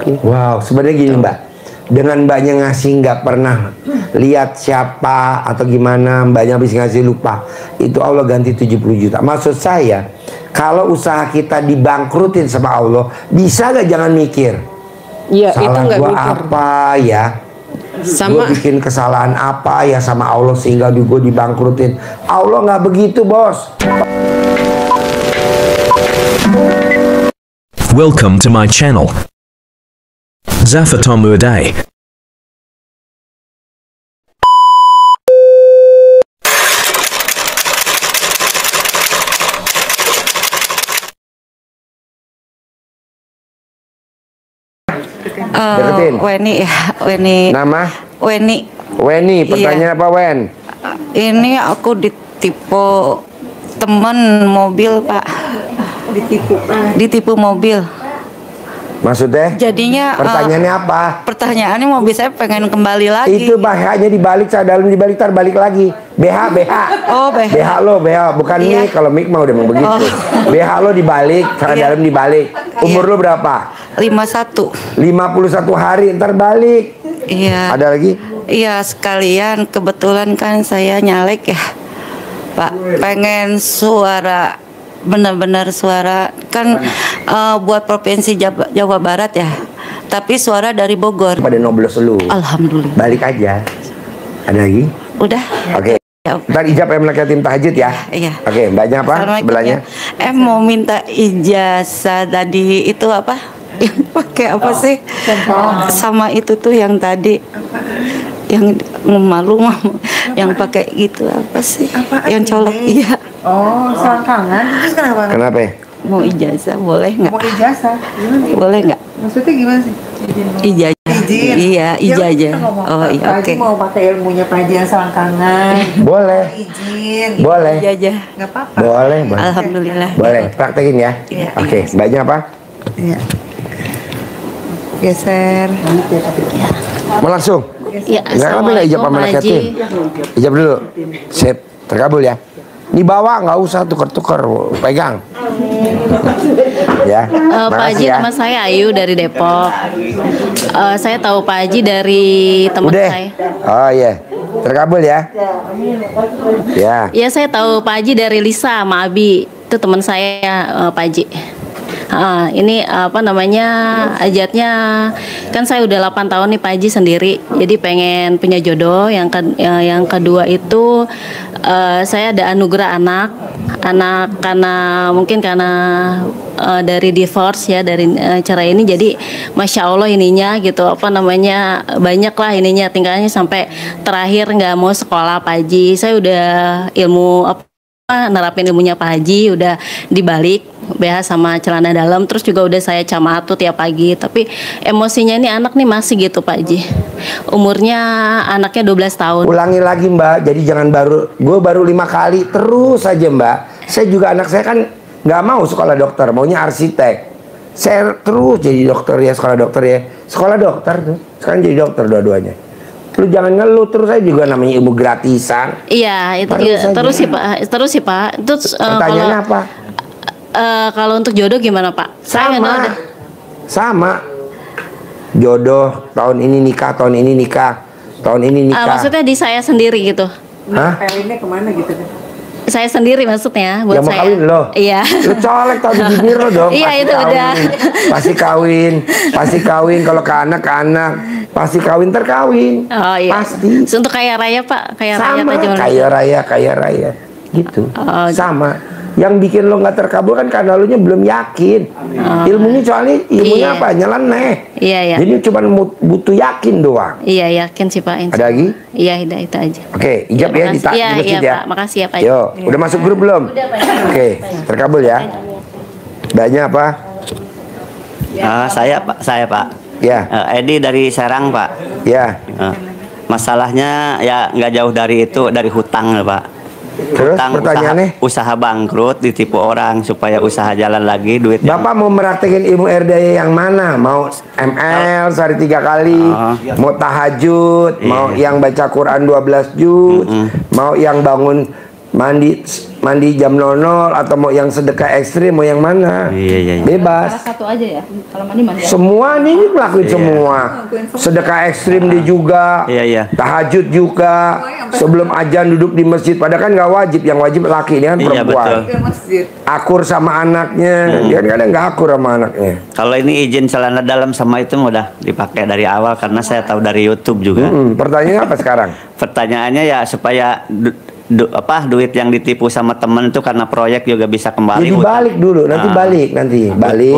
Wow, sebenarnya gini Mbak, dengan Mbaknya ngasih nggak pernah lihat siapa atau gimana, Mbaknya habis ngasih lupa, itu Allah ganti 70 juta. Maksud saya, kalau usaha kita dibangkrutin sama Allah, bisa nggak jangan mikir, ya, salah itu gua mikir. apa ya, Sama gue bikin kesalahan apa ya sama Allah sehingga gue dibangkrutin. Allah nggak begitu, bos. Welcome to my channel, Zafatom Uday. Deketin. Weni ya, Weni. Nama? Weni. Weni, pertanyaan apa Wen? Ini aku ditipu temen mobil, Pak. Ditipu mobil. Maksudnya? Jadinya Pertanyaannya apa? pertanyaannya mobil saya pengen kembali lagi. Itu bahasanya dibalik, saya dalam dibalik, tar balik lagi. BH. Oh, BH. BH lo, BH. Bukan Iya. nih, kalau mic mah udah emang begitu. Oh. BH lo dibalik, cara Iya. dalam dibalik. Umur Iya. lo berapa? 51. 51 hari, ntar balik. Iya. Ada lagi? Iya, sekalian kebetulan kan saya nyalek ya, Pak. Pengen suara, benar-benar suara kan buat provinsi Jawa Barat ya. Tapi suara dari Bogor. Pada noblos lu. Alhamdulillah. Balik aja. Ada lagi? Udah. Oke. Ya. Ntar ijab yang yatim tahajud ya. Iya. Oke, mbaknya apa? Assalamualaikum Sebelahnya. ya. Mau minta ijazah tadi itu apa? Yang pakai apa sih? Sama itu tuh yang tadi yang malu yang pakai gitu apa sih? Yang colok iya. Oh, selangkangan. Terus kenapa? Kenapa ya? Mau ijazah boleh nggak? Mau ijazah? Gimana sih? Boleh nggak? Maksudnya gimana sih? Ijazah. Izin. Iya, Ya, ijazah. kita ngomong, Oh iya, Pak oke. Haji mau pakai ilmunya Pak Haji yang selangkangan. Boleh. Izin. Boleh. Ijazah. Nggak apa-apa. Boleh, boleh. Alhamdulillah. Boleh, praktekin ya. Iya. Oke, mbaknya apa? Iya. Geser. Mau langsung? Ya, Enggak apa lah ijab sama anak yatim. Ijab dulu. Sip, terkabul ya. Di bawah nggak usah tuker-tuker, pegang. Ya. Pak Haji, makasih ya. nama saya Ayu dari Depok. Saya tahu Pak Haji dari teman Udah. saya. Oh iya. Terkabul ya. Ya. Ya, saya tahu Pak Haji dari Lisa sama Abi. Itu teman saya, Pak Haji. Ini apa namanya, hajatnya kan saya udah 8 tahun nih Pak Haji sendiri, jadi pengen punya jodoh. Yang kedua itu saya ada anugerah anak karena mungkin karena dari divorce ya, dari cerai ini, jadi masya Allah ininya gitu, apa namanya, banyak lah ininya, tinggalnya sampai terakhir nggak mau sekolah Pak Haji. Saya udah ilmu apa, nerapin ilmunya Pak Haji, udah dibalik BH sama celana dalam, terus juga udah saya camatu tiap pagi. Tapi emosinya ini anak nih masih gitu Pak Haji. Umurnya anaknya 12 tahun. Ulangi lagi Mbak, jadi jangan gue baru 5 kali terus saja Mbak. Saya juga, anak saya kan nggak mau sekolah dokter, maunya arsitek. Saya terus jadi dokter ya, sekolah dokter ya. Sekolah dokter tuh, sekarang jadi dokter dua-duanya. Lu jangan ngeluh terus, saya juga namanya ilmu gratisan. Iya, itu Terus aja. terus sih Pak. Terus Pertanyaannya apa? kalau untuk jodoh gimana Pak? Saya nggak ada. Sama. Jodoh, tahun ini nikah, tahun ini nikah, tahun ini nikah. Maksudnya di saya sendiri gitu. Hah? Pelinnya kemana gitu kan? Saya sendiri maksudnya buat Yang mau saya. kawin lo? Iya. Lu colek tau di bibir lo dong. Iya, Pasti itu kawin. udah. Pasti kawin. Kalau ke anak, pasti kawin terkawin. Oh iya. Pasti. Untuk kaya raya Pak, kaya raya Sama, Pak Jamal. kaya raya. Gitu. Oh, Sama. Yang bikin lo nggak terkabul kan karena lo nya belum yakin. Ilmunya soalnya ilmunya Iya. apa? Nyeleneh. Iya, iya. Jadi cuma butuh yakin doang. Iya, yakin sih Pak. Ada lagi? Iya, itu aja. Oke, ijab ya, makasih. di Iya, masjid iya, ya. Pak. Makasih ya, Pak. Yo, udah masuk grup belum? Oke, terkabul ya. Banyak apa? Saya Pak. Ya, Edi dari Serang Pak. ya. Masalahnya ya nggak jauh dari itu, dari hutang Pak. Terus Hutang, pertanyaannya? usaha bangkrut, ditipu orang supaya usaha jalan lagi, duit. Bapak mau meraktekin ilmu RDA yang mana? Mau ML sehari 3 kali, mau tahajud, mau yang baca Quran 12 juz, mau yang bangun mandi jam 00 atau mau yang sedekah ekstrim mau yang mana? Iya. Bebas. Satu aja ya. Kalau mandi. Semua nih ngelakuin semua. Sedekah ekstrim dia juga. Iya. Tahajud juga. Sebelum azan duduk di masjid. Padahal kan nggak wajib. Yang wajib laki ini kan perempuan. Betul. Ke masjid. Akur sama anaknya. Dia kadang nggak akur sama anaknya. Kalau ini izin celana dalam sama itu udah dipakai dari awal karena saya tahu dari YouTube juga. Pertanyaannya apa sekarang? Pertanyaannya ya supaya duit yang ditipu sama temen itu karena proyek juga bisa kembali. Jadi balik dulu, nanti balik.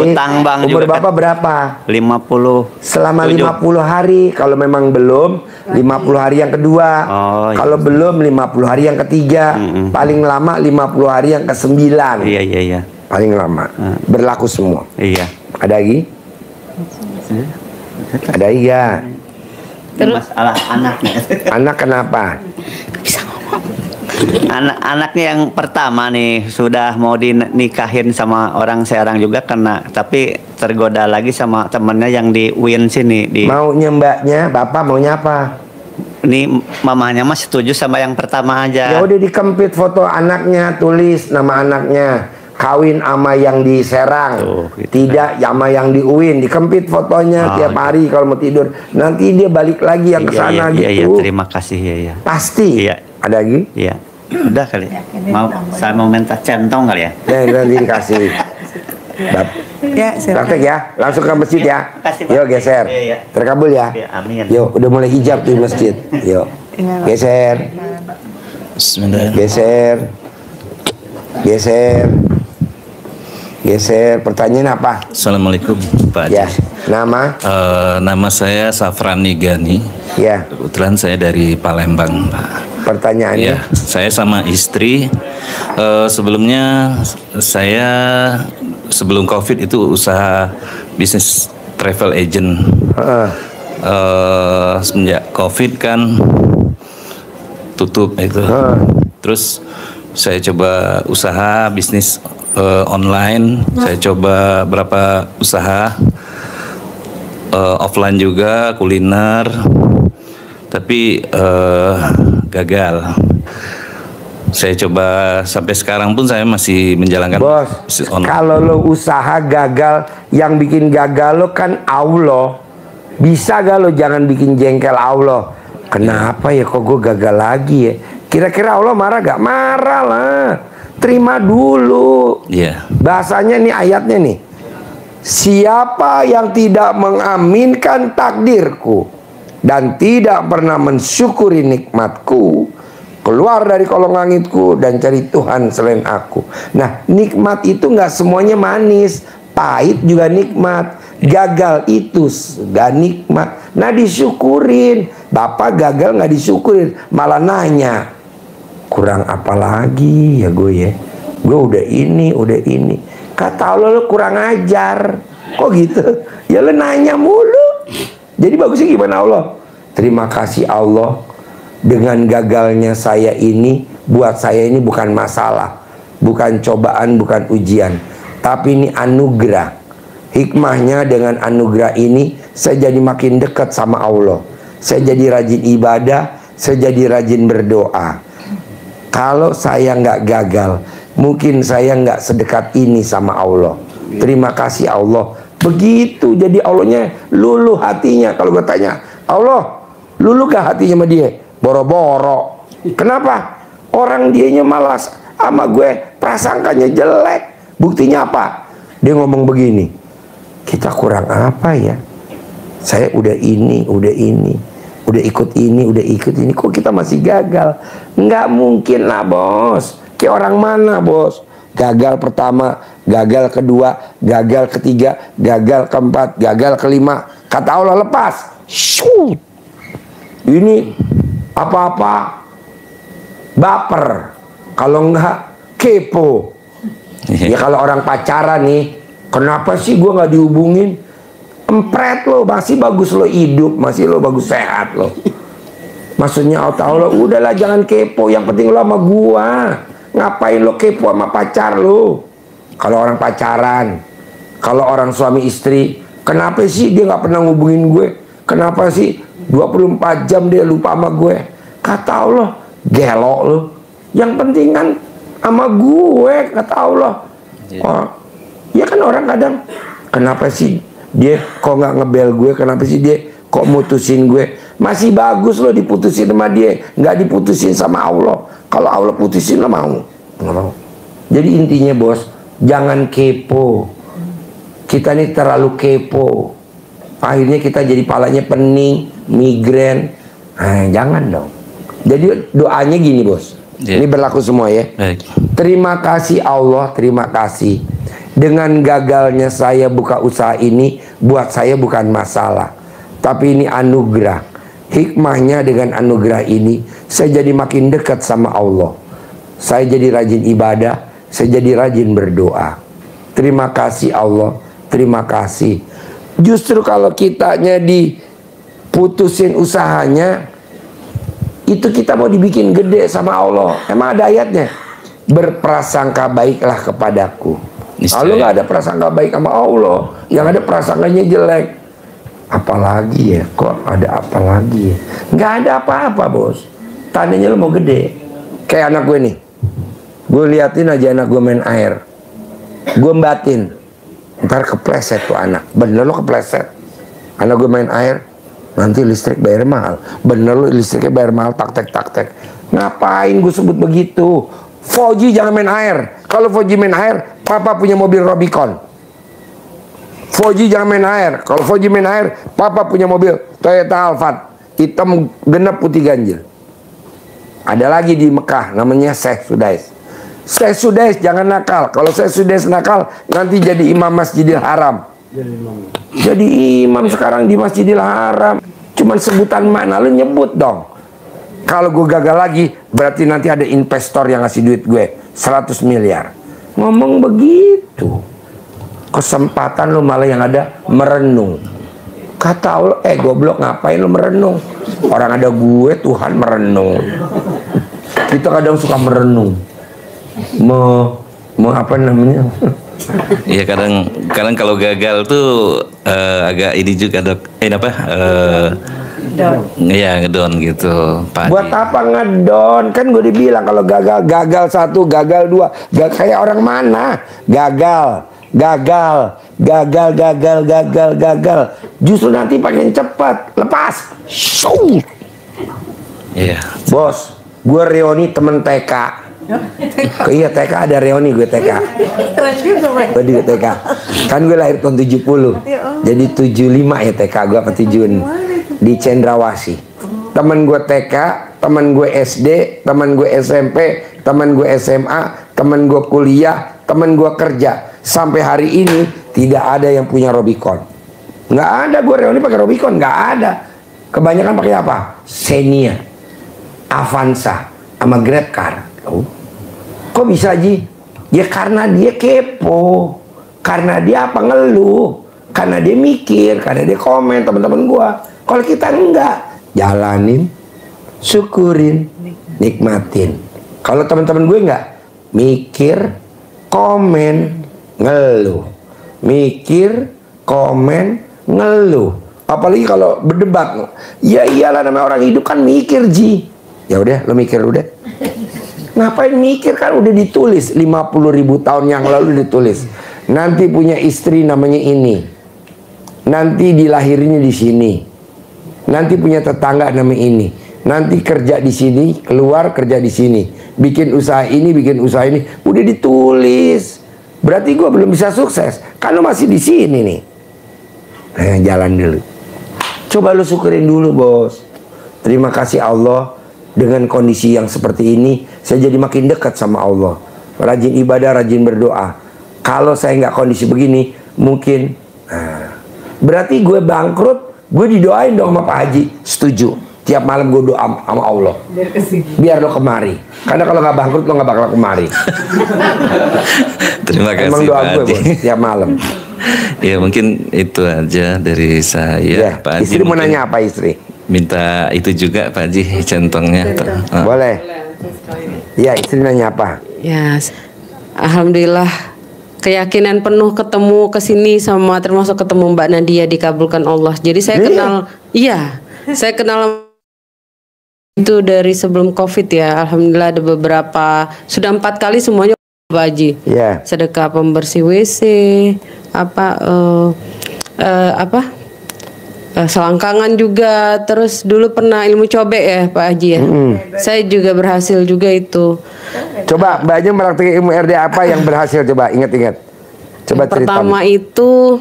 Utang bank Umur juga Bapak berapa? 50. Selama 50 hari, kalau memang belum 50 hari yang kedua. Oh, iya. Kalau belum 50 hari yang ketiga. Paling lama 50 hari yang ke-9. Iya. Paling lama. Berlaku semua. Iya. Ada lagi? Ada lagi ya? Masalah anaknya. Anak kenapa? Anaknya yang pertama nih sudah mau dinikahin sama orang Serang juga tapi tergoda lagi sama temennya yang di UIN sini Maunya mbaknya, bapak maunya apa? Ini mamanya mah setuju sama yang pertama aja. Ya udah dikempit foto anaknya, tulis nama anaknya. Kawin sama yang di Serang, gitu. tidak sama yang di UIN. Dikempit fotonya tiap hari kalau mau tidur. Nanti dia balik lagi yang ke sana gitu. Iya, terima kasih ya. Pasti. Iya. Ada lagi? Iya. Udah kali. Saya mau minta centong kali ya. Nanti dikasih. Ya, Praktek ya, langsung ke masjid ya. Yuk geser. Iya. Terkabul ya. Amin. Yuk, udah mulai hijab di masjid. Yuk. Geser. Geser. Pertanyaan apa? Assalamualaikum Pak Haji. Ya. Nama? Nama saya Safrani Gani. Ya. Kebetulan saya dari Palembang, Pak. Pertanyaannya? Ya, saya sama istri. Sebelumnya saya sebelum COVID itu usaha bisnis travel agent. Semenjak COVID kan tutup itu. Terus saya coba usaha bisnis online. Saya coba berapa usaha offline juga, kuliner. Tapi gagal. Saya coba sampai sekarang pun saya masih menjalankan. Bos, kalau lo usaha gagal, yang bikin gagal lo kan Allah. Bisa gak lo jangan bikin jengkel Allah? Kenapa ya kok gue gagal lagi ya? Kira-kira Allah marah gak? Marah lah. Terima dulu. Iya. Bahasanya nih ayatnya nih. Siapa yang tidak mengaminkan takdirku dan tidak pernah mensyukuri nikmatku, keluar dari kolong langitku dan cari Tuhan selain aku. Nah, nikmat itu nggak semuanya manis, pahit juga nikmat. Gagal itu gak nikmat. Nah, disyukurin. Bapak gagal nggak disyukurin, malah nanya, kurang apa lagi ya gue ya? Gue udah ini. Kata Allah, lo kurang ajar. Kok gitu? Ya lo nanya mulu. Jadi bagusnya gimana Allah? Terima kasih Allah. Dengan gagalnya saya ini, buat saya ini bukan masalah, bukan cobaan, bukan ujian, tapi ini anugerah. Hikmahnya dengan anugerah ini saya jadi makin dekat sama Allah. Saya jadi rajin ibadah, saya jadi rajin berdoa. Kalau saya nggak gagal, mungkin saya nggak sedekat ini sama Allah. Terima kasih Allah. Begitu, jadi Allahnya luluh hatinya. Kalau gue tanya, Allah luluh gak hatinya sama dia? Boro-boro. Kenapa? Orang dianya malas sama gue, prasangkanya jelek. Buktinya apa? Dia ngomong begini, kita kurang apa ya? Saya udah ini, udah ikut ini, kok kita masih gagal? Nggak mungkin lah bos. Kayak orang mana bos? Gagal pertama, gagal kedua, gagal ketiga, gagal keempat, gagal kelima. Kata Allah lepas. Shoot. Ini apa-apa baper. Kalau enggak kepo. Ya kalau orang pacaran nih, kenapa sih gue nggak dihubungin? Empret lo, masih bagus lo hidup, masih lo bagus sehat lo. Maksudnya Allah, udahlah jangan kepo, yang penting lo sama gua. Ngapain lo kepo sama pacar lo? Kalau orang pacaran, kalau orang suami istri, kenapa sih dia nggak pernah ngubungin gue? Kenapa sih 24 jam dia lupa sama gue? Kata Allah, gelo lo. Yang penting kan sama gue, kata Allah. Oh, ya kan orang kadang, kenapa sih dia kok nggak ngebel gue, kenapa sih dia kok mutusin gue? Masih bagus loh diputusin sama dia, nggak diputusin sama Allah. Kalau Allah putusin lo mau? Nggak mau. Jadi intinya bos, jangan kepo. Kita ini terlalu kepo. Akhirnya kita jadi palanya pening, migrain. Jangan dong. Jadi doanya gini bos. Ini berlaku semua ya. Baik. Terima kasih Allah, terima kasih. Dengan gagalnya saya buka usaha ini, buat saya bukan masalah. Tapi ini anugerah. Hikmahnya dengan anugerah ini, saya jadi makin dekat sama Allah. Saya jadi rajin ibadah, saya jadi rajin berdoa. Terima kasih Allah, terima kasih. Justru kalau kitanya diputusin usahanya, itu kita mau dibikin gede sama Allah. Emang ada ayatnya, berprasangka baiklah kepadaku. Kalau nggak ada prasangka baik sama Allah, yang ada prasangkanya jelek. Apalagi ya, kok ada apa lagi ya? Nggak ada apa-apa bos. Tandanya lo mau gede. Kayak anak gue nih, gue liatin aja anak gue main air, gue batin, ntar kepleset tuh anak. Bener lo kepleset. Anak gue main air, nanti listrik bayar mahal. Bener lo listriknya bayar mahal, taktek. Ngapain gue sebut begitu? Fauji jangan main air. Kalau Fauji main air, papa punya mobil Robicon. Fauji jangan main air. Kalau Fauji main air, papa punya mobil Toyota Alphard, hitam genap putih ganjil. Ada lagi di Mekah namanya Syekh Sudais. Syekh Sudais jangan nakal. Kalau Syekh Sudais nakal, nanti jadi imam Masjidil Haram. Jadi imam sekarang di Masjidil Haram. Cuman sebutan mana, lu nyebut dong. Kalau gue gagal lagi, berarti nanti ada investor yang ngasih duit gue 100 miliar. Ngomong begitu. Kesempatan lu malah yang ada merenung. Kata Allah, goblok ngapain lu merenung? Orang ada gue, Tuhan merenung. Kita kadang suka merenung. Apa namanya? Iya kadang kalau gagal tuh agak ini juga dok. Iya ngedon gitu. Pak. Buat apa ngedon? Kan gue dibilang kalau gagal satu, gagal dua, kayak orang mana? Gagal. Justru nanti paling cepat lepas. Iya. Bos, gue reuni temen TK. Iya TK ada reuni gue TK. Gue di TK. Kan gue lahir tahun 70. Jadi 75 ya TK gue apa 7 di Cendrawasih. Temen gue TK, temen gue SD, temen gue SMP, temen gue SMA, temen gue kuliah, temen gue kerja. Sampai hari ini tidak ada yang punya Robicon. Nggak ada gue reuni pakai Robicon, nggak ada. Kebanyakan pakai apa? Xenia, Avanza, sama GrabCar. Kok bisa Ji? Ya karena dia kepo, karena dia apa ngeluh, karena dia mikir, karena dia komen teman-teman gue. Kalau kita enggak, jalanin, syukurin, nikmatin. Kalau teman-teman gue enggak, mikir, komen, ngeluh, mikir, komen, ngeluh. Apalagi kalau berdebat, ya iyalah namanya orang hidup kan mikir Ji. Ya udah, lo mikir udah. Ngapain mikir, kan udah ditulis 50.000 tahun yang lalu ditulis. Nanti punya istri namanya ini, nanti dilahirinnya di sini, nanti punya tetangga namanya ini, nanti kerja di sini, keluar kerja di sini, bikin usaha ini, bikin usaha ini, udah ditulis. Berarti gue belum bisa sukses. Kan lo masih di sini nih. Jalan dulu. Coba lo syukurin dulu bos. Terima kasih Allah. Dengan kondisi yang seperti ini, saya jadi makin dekat sama Allah. Rajin ibadah, rajin berdoa. Kalau saya nggak kondisi begini, mungkin berarti gue bangkrut. Gue didoain dong sama Pak Haji. Setuju. Tiap malam gue doa sama Allah, biar lo kemari. Karena kalau nggak bangkrut lo nggak bakal kemari. Terima kasih Emang doa Pak gue Haji. bos, tiap malam. Ya mungkin itu aja dari saya Ya, Pak Haji. istri mau Mungkin nanya apa istri? minta itu juga Pak Haji centongnya. Boleh. Ya, istri nanya apa? Ya, alhamdulillah keyakinan penuh ketemu kesini sama termasuk ketemu Mbak Nadia dikabulkan Allah. Jadi saya kenal, iya, saya kenal Itu dari sebelum COVID ya, alhamdulillah ada beberapa, sudah 4 kali semuanya Pak Haji. Iya. Sedekah pembersih WC, selangkangan juga, terus dulu pernah ilmu cobek ya Pak Haji ya. Saya juga berhasil juga itu. Coba Mbaknya meraktik ilmu RD apa yang berhasil, coba ingat-ingat. Coba cerita. Pertama itu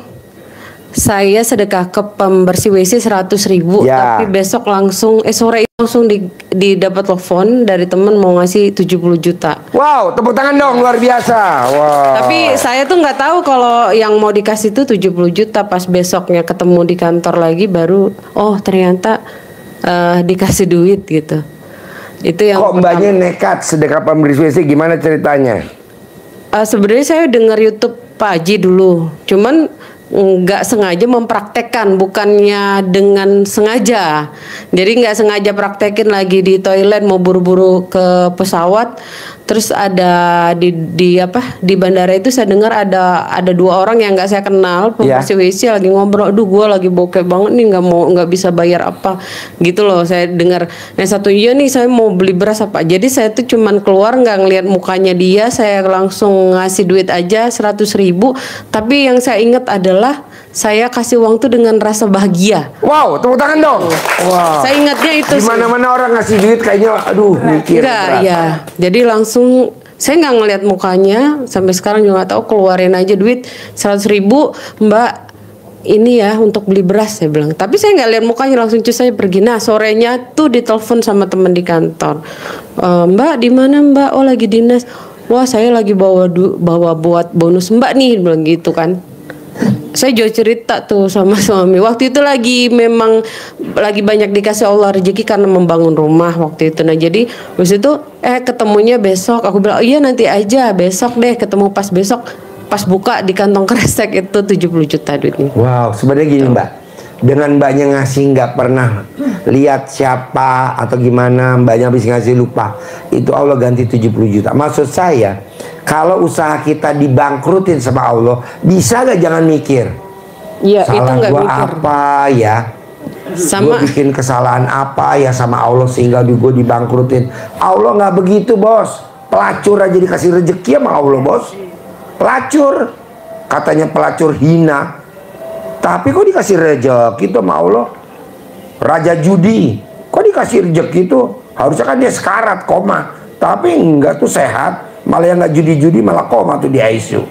saya sedekah ke pembersih WC 100.000, Ya. tapi besok langsung sore itu langsung didapat telepon dari teman mau ngasih 70 juta. Wow, tepuk tangan dong, luar biasa. Wow. Tapi saya tuh nggak tahu kalau yang mau dikasih itu 70 juta. Pas besoknya ketemu di kantor lagi baru, oh ternyata dikasih duit gitu. Itu yang Kok Mbaknya nekat sedekah pembersih WC, gimana ceritanya? sebenarnya saya dengar YouTube Pak Haji dulu, cuman nggak sengaja mempraktekkan, bukannya dengan sengaja. Jadi nggak sengaja praktekin lagi di toilet, mau buru-buru ke pesawat. Terus ada di bandara itu saya dengar ada 2 orang yang nggak saya kenal, pembersih WC lagi ngobrol, aduh gue lagi bokeh banget nih, nggak bisa bayar apa gitu loh. Saya dengar yang satu, iya nih saya mau beli beras apa. Jadi saya tuh cuman keluar nggak ngeliat mukanya dia, saya langsung ngasih duit aja 100.000. Tapi yang saya ingat adalah saya kasih uang tuh dengan rasa bahagia. Wow, tepuk tangan dong. Wow. Saya ingatnya itu Di mana-mana orang ngasih duit kayaknya, aduh mikir. Enggak, berat. ya. Jadi langsung saya nggak ngeliat mukanya, sampai sekarang juga nggak tahu, keluarin aja duit 100.000, Mbak. Ini ya untuk beli beras, saya bilang. Tapi saya nggak lihat mukanya, langsung cus saya pergi. Nah sorenya tuh ditelepon sama teman di kantor. Mbak di mana Mbak? Oh lagi dinas. Wah saya lagi bawa buat bonus Mbak nih, bilang gitu kan. Saya juga cerita tuh sama suami. Waktu itu memang lagi banyak dikasih Allah rezeki karena membangun rumah waktu itu. Nah jadi habis itu ketemunya besok. Aku bilang, oh iya nanti aja besok deh, ketemu pas besok. Pas buka di kantong kresek itu 70 juta duitnya. Wow, sebenarnya gini Mbak, dengan Mbaknya ngasih nggak pernah lihat siapa atau gimana, Mbaknya habis ngasih lupa, itu Allah ganti 70 juta. Maksud saya, kalau usaha kita dibangkrutin sama Allah, bisa gak jangan mikir, Iya, itu salah nggak gua mikir. apa ya, Sama gue bikin kesalahan apa ya sama Allah sehingga gue dibangkrutin. Allah nggak begitu bos, pelacur aja dikasih rezeki sama Allah bos. Pelacur, katanya pelacur hina, tapi kok dikasih rezeki itu sama Allah. Raja judi, kok dikasih rezeki itu, harusnya kan dia sekarat koma, tapi enggak tuh sehat, malah yang nggak judi-judi malah koma tuh di ICU,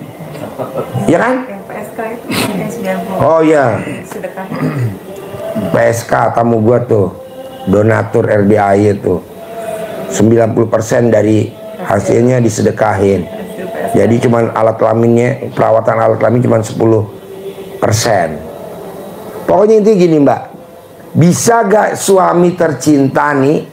ya kan? Oh ya, PSK tamu gua tuh, donatur RDAY tuh, 90% dari hasilnya disedekahin. Jadi cuman alat kelaminnya, perawatan alat kelamin cuman 10%. Pokoknya intinya gini Mbak, bisa gak suami tercinta nih,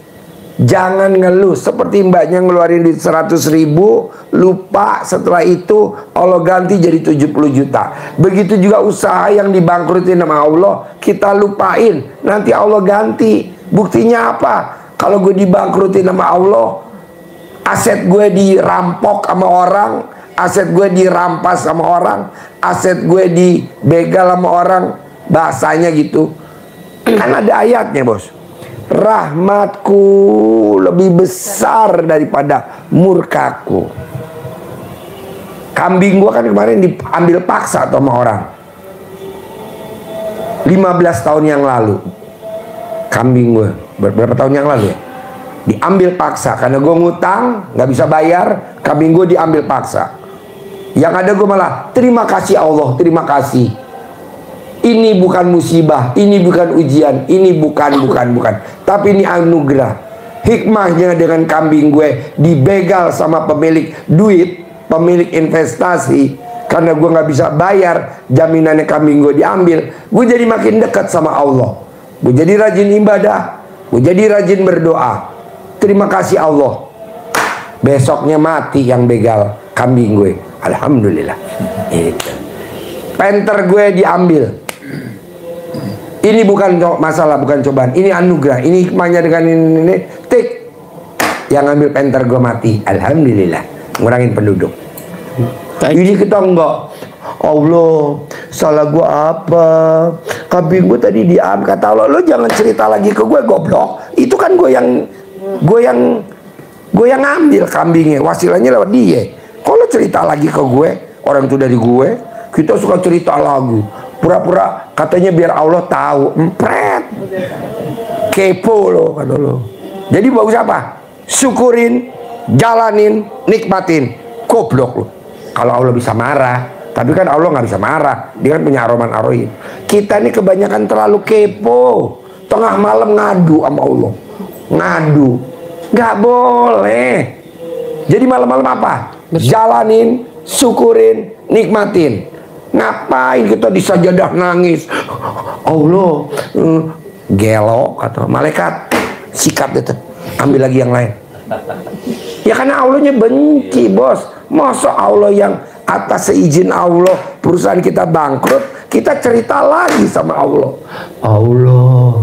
jangan ngeluh seperti Mbaknya ngeluarin duit 100.000, lupa, setelah itu Allah ganti jadi 70 juta. Begitu juga usaha yang dibangkrutin sama Allah, kita lupain, nanti Allah ganti. Buktinya apa? Kalau gue dibangkrutin sama Allah, aset gue dirampok sama orang, aset gue dirampas sama orang, aset gue dibegal sama orang, bahasanya gitu. Kan ada ayatnya bos, rahmatku lebih besar daripada murkaku. Kambing gue kan kemarin diambil paksa sama orang 15 tahun yang lalu. Kambing gue berapa tahun yang lalu ya, diambil paksa karena gue ngutang nggak bisa bayar, kambing gue diambil paksa. Yang ada gue malah terima kasih Allah, terima kasih. Ini bukan musibah, ini bukan ujian, ini bukan, tapi ini anugerah. Hikmahnya dengan kambing gue dibegal sama pemilik duit, pemilik investasi, karena gue nggak bisa bayar, jaminannya kambing gue diambil. Gue jadi makin dekat sama Allah. Gue jadi rajin ibadah, gue jadi rajin berdoa. Terima kasih Allah. Besoknya mati yang begal kambing gue. Alhamdulillah. Itu. Penter gue diambil. Ini bukan masalah, bukan cobaan. Ini anugerah. Ini hikmahnya dengan ini. Tik. Yang ambil penter gue mati. Alhamdulillah. Ngurangin penduduk. Ini kita enggak. Allah, salah gue apa? Kambing gue tadi diambil. Kata Allah, lo jangan cerita lagi ke gue, goblok. Itu kan gue yang gue yang ngambil kambingnya, wasilanya lewat dia. Kalau cerita lagi ke gue, orang itu dari gue, kita suka cerita lagu, pura-pura katanya biar Allah tahu, empret, kepo lo kata lo. Jadi bagus apa? Syukurin, jalanin, nikmatin. Goblok lo. Kalau Allah bisa marah, tapi kan Allah nggak bisa marah, dia kan punya aroman arohim. Kita ini kebanyakan terlalu kepo, tengah malam ngadu sama Allah, ngadu, nggak boleh. Jadi malam-malam apa? Jalanin, syukurin, nikmatin. Ngapain kita di sajadah nangis? Allah, gelo kata malaikat, sikat itu, ambil lagi yang lain. Ya karena Allahnya benci, bos. Masa Allah yang atas seizin Allah perusahaan kita bangkrut, kita cerita lagi sama Allah. Allah,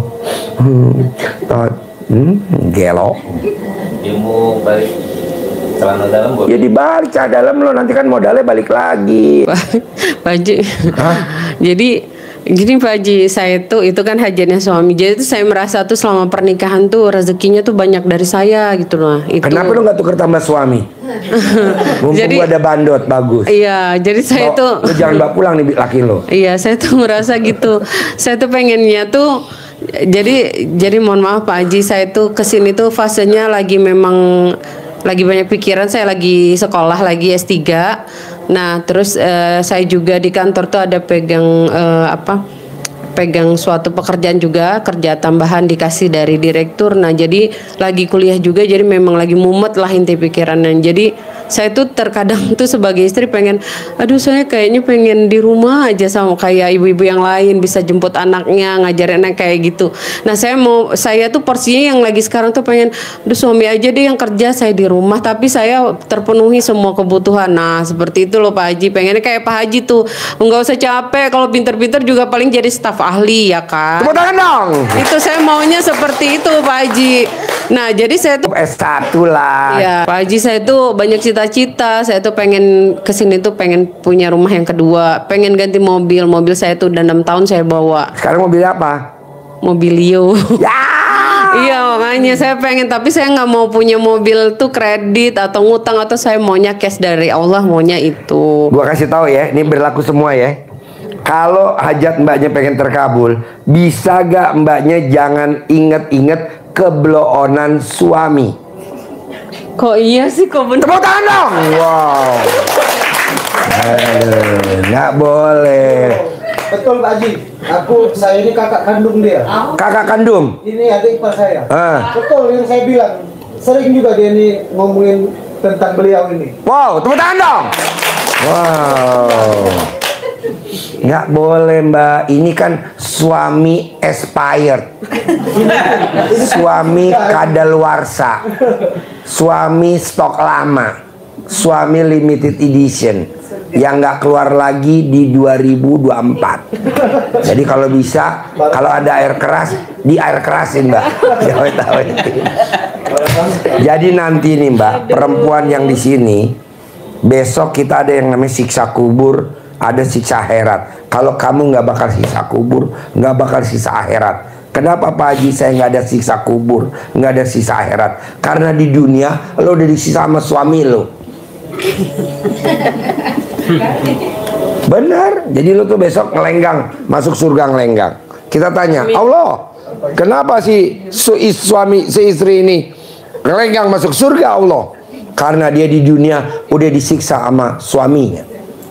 gelo. Ilmu balik celana dalam boleh. Ya dibalik celana dalam lo, nanti kan modalnya balik lagi. Pak Haji. Jadi gini Pak Haji, saya tuh itu kan hajatnya suami. Jadi tuh saya merasa tuh selama pernikahan tuh rezekinya tuh banyak dari saya gitu loh. Itu. Kenapa lu nggak tuker tambah suami? Mumpung Jadi gua ada bandot bagus. Iya, jadi saya tuh lu jangan bawa pulang nih laki lo. iya, saya tuh merasa gitu. Saya tuh pengennya tuh jadi mohon maaf Pak Haji, saya tuh kesini tuh fasenya lagi memang lagi banyak pikiran, saya lagi sekolah lagi S3. Nah, terus saya juga di kantor tuh ada pegang suatu pekerjaan juga, kerja tambahan dikasih dari direktur. Nah, jadi lagi kuliah juga, jadi memang lagi mumet lah inti pikiran. Dan jadi saya tuh terkadang tuh sebagai istri pengen, aduh saya kayaknya pengen di rumah aja sama kayak ibu-ibu yang lain, bisa jemput anaknya, ngajarin anak kayak gitu. Nah, saya tuh porsinya yang lagi sekarang tuh pengen, aduh suami aja deh yang kerja, saya di rumah tapi saya terpenuhi semua kebutuhan. Nah, seperti itu loh Pak Haji, pengennya kayak Pak Haji tuh, nggak usah capek, kalau pinter-pinter juga paling jadi staf ahli ya kan. Tepuk tangan dong. Itu saya maunya seperti itu Pak Haji. Nah, jadi saya tuh S1 lah. ya Pak Haji, saya tuh banyak cita-cita. Saya tuh pengen kesini tuh pengen punya rumah yang kedua, pengen ganti mobil. Mobil saya tuh udah 6 tahun saya bawa. Sekarang mobil apa? Mobilio. Ya. Iya makanya saya pengen, tapi saya nggak mau punya mobil tuh kredit atau ngutang, atau saya maunya cash dari Allah, maunya itu. Gua kasih tahu ya, ini berlaku semua ya. Kalau hajat mbaknya pengen terkabul, bisa gak mbaknya jangan inget-inget kebloonan suami? Kok iya sih, kok bener? Tepuk tangan dong. Wow. Nggak boleh. Betul Pak Haji, saya ini kakak kandung dia. Kakak kandung. Ini adik ipar saya. Betul yang saya bilang. Sering juga dia ini ngomongin tentang beliau ini. Wow, tepuk tangan dong. Wow. Nggak boleh mbak, ini kan suami expired, suami kadaluarsa, suami stok lama, suami limited edition yang nggak keluar lagi di 2024. Jadi kalau bisa, kalau ada air keras, di air kerasin mbak. Jadi nanti nih mbak, perempuan yang di sini, besok kita ada yang namanya siksa kubur, ada siksa akhirat. Kalau kamu nggak bakal siksa kubur, nggak bakal siksa akhirat. Kenapa Pak Haji saya nggak ada siksa kubur, nggak ada siksa akhirat? Karena di dunia lo udah disiksa sama suami lo. Benar. Jadi lo tuh besok ngelenggang, masuk surga ngelenggang. Kita tanya, Allah, kenapa si istri ini ngelenggang masuk surga Allah? Karena dia di dunia udah disiksa sama suaminya.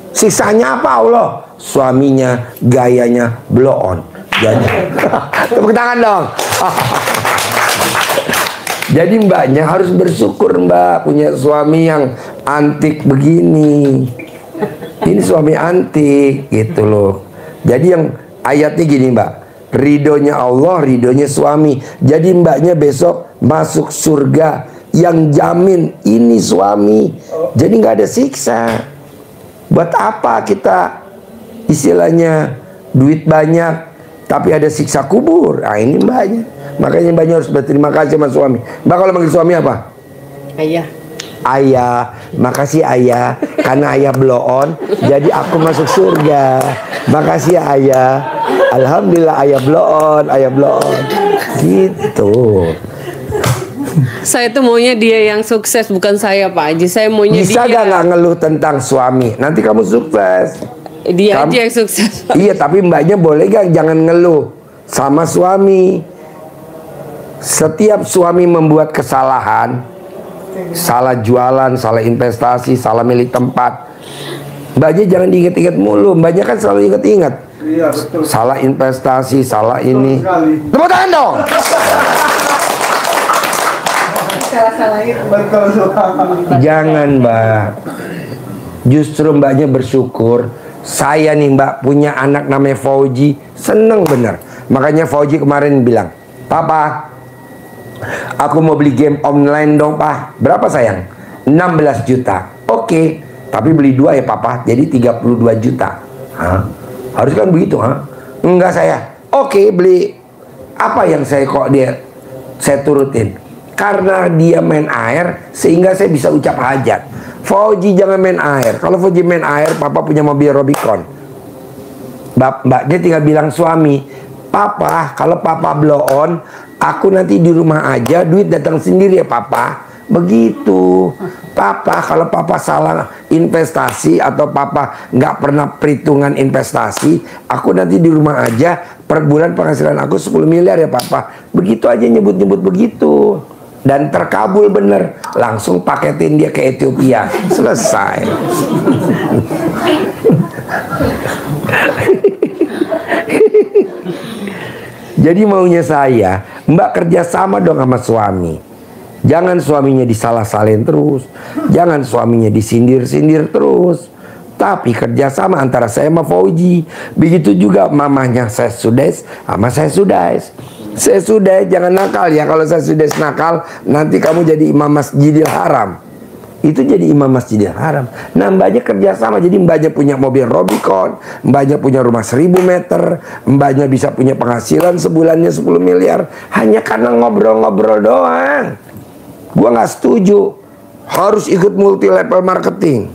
Siksanya apa Allah? Suaminya gayanya blow on. Jadi tepuk tangan dong. Jadi mbaknya harus bersyukur mbak punya suami yang antik begini. Ini suami antik gitu loh. Jadi yang ayatnya gini mbak, ridhonya Allah, ridhonya suami. Jadi mbaknya besok masuk surga yang jamin ini suami. Jadi nggak ada siksa. Buat apa kita istilahnya duit banyak tapi ada siksa kubur? Nah ini mbaknya. Makanya mbaknya harus berterima kasih sama suami. Mbak kalau manggil suami apa? Ayah. Ayah, makasih ayah, karena ayah blow on, jadi aku masuk surga. Makasih ya ayah. Alhamdulillah ayah blow on, ayah blow on. Gitu. Saya tuh maunya dia yang sukses, bukan saya Pak Haji. Saya maunya Bisa dia. nggak ngeluh tentang suami? Nanti kamu sukses. Dia aja yang sukses. Pak. Iya, tapi mbaknya boleh gak jangan ngeluh sama suami. Setiap suami membuat kesalahan, salah jualan, salah investasi, salah milih tempat, mbaknya jangan diinget-inget mulu. Mbaknya kan selalu inget-inget. Iya, betul. Salah investasi, salah ini. sekali. Tepuk tangan dong. Jangan mbak. Justru mbaknya bersyukur. Saya nih mbak punya anak namanya Fauji. Seneng bener. Makanya Fauji kemarin bilang, Papa, aku mau beli game online dong Pak. Berapa sayang? 16 juta. Oke, tapi beli 2 ya Papa. Jadi 32 juta. Hah? Harus kan begitu, ha? Enggak saya. Oke, beli apa yang saya turutin. Karena dia main air sehingga saya bisa ucap hajat. Fauji jangan main air. Kalau Fauji main air, Papa punya mobil Rubicon. Mbaknya tinggal bilang suami, Papa, kalau Papa blow on, aku nanti di rumah aja, duit datang sendiri ya Papa. Begitu. Papa, kalau Papa salah investasi atau Papa nggak pernah perhitungan investasi, aku nanti di rumah aja, per bulan penghasilan aku 10 miliar ya Papa. Begitu aja nyebut-nyebut begitu. Dan terkabul bener. Langsung paketin dia ke Ethiopia. Selesai. Jadi maunya saya, Mbak kerja sama dong sama suami. Jangan suaminya disalah-salahin terus. Jangan suaminya disindir-sindir terus. Tapi kerjasama antara saya sama Fauji. Begitu juga mamanya saya Sudes sama saya Sudes. Saya sudah jangan nakal ya. Kalau saya sudah nakal, nanti kamu jadi imam Masjidil Haram. Itu jadi imam Masjidil Haram. Nah mbaknya kerjasama. Jadi mbaknya punya mobil Rubicon, mbaknya punya rumah 1000 meter, mbaknya bisa punya penghasilan sebulannya 10 miliar. Hanya karena ngobrol-ngobrol doang. Gua nggak setuju. Harus ikut multi level marketing.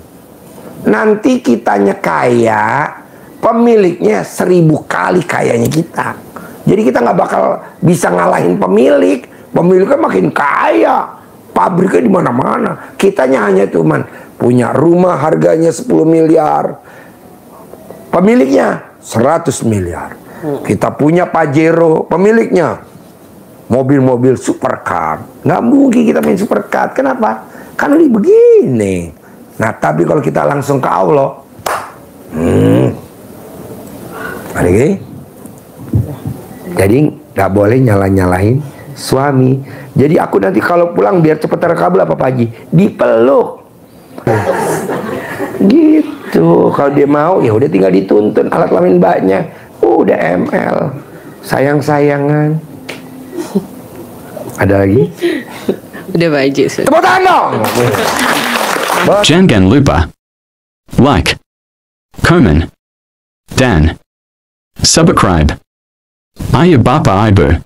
Nanti kitanya kaya, pemiliknya 1000 kali kayanya kita. Jadi kita nggak bakal bisa ngalahin pemilik. Pemiliknya makin kaya, pabriknya di mana-mana. Kitanya hanya cuman punya rumah harganya 10 miliar, pemiliknya 100 miliar. Kita punya Pajero, pemiliknya mobil-mobil supercar. Nggak mungkin kita main supercar. Kenapa? Karena ini begini. Nah, tapi kalau kita langsung ke Allah, ada gini. Jadi nggak boleh nyalahin suami. Jadi aku nanti kalau pulang biar cepet terkabul apa Pak Haji? Dipeluk. Gitu. Kalau dia mau ya udah tinggal dituntun alat kelamin mbaknya. Udah ML. Sayang-sayangan. Ada lagi? Udah Pak Haji. Tepuk tangan dong. Jangan lupa like, comment, dan subscribe. Ayah Bapa Ibu.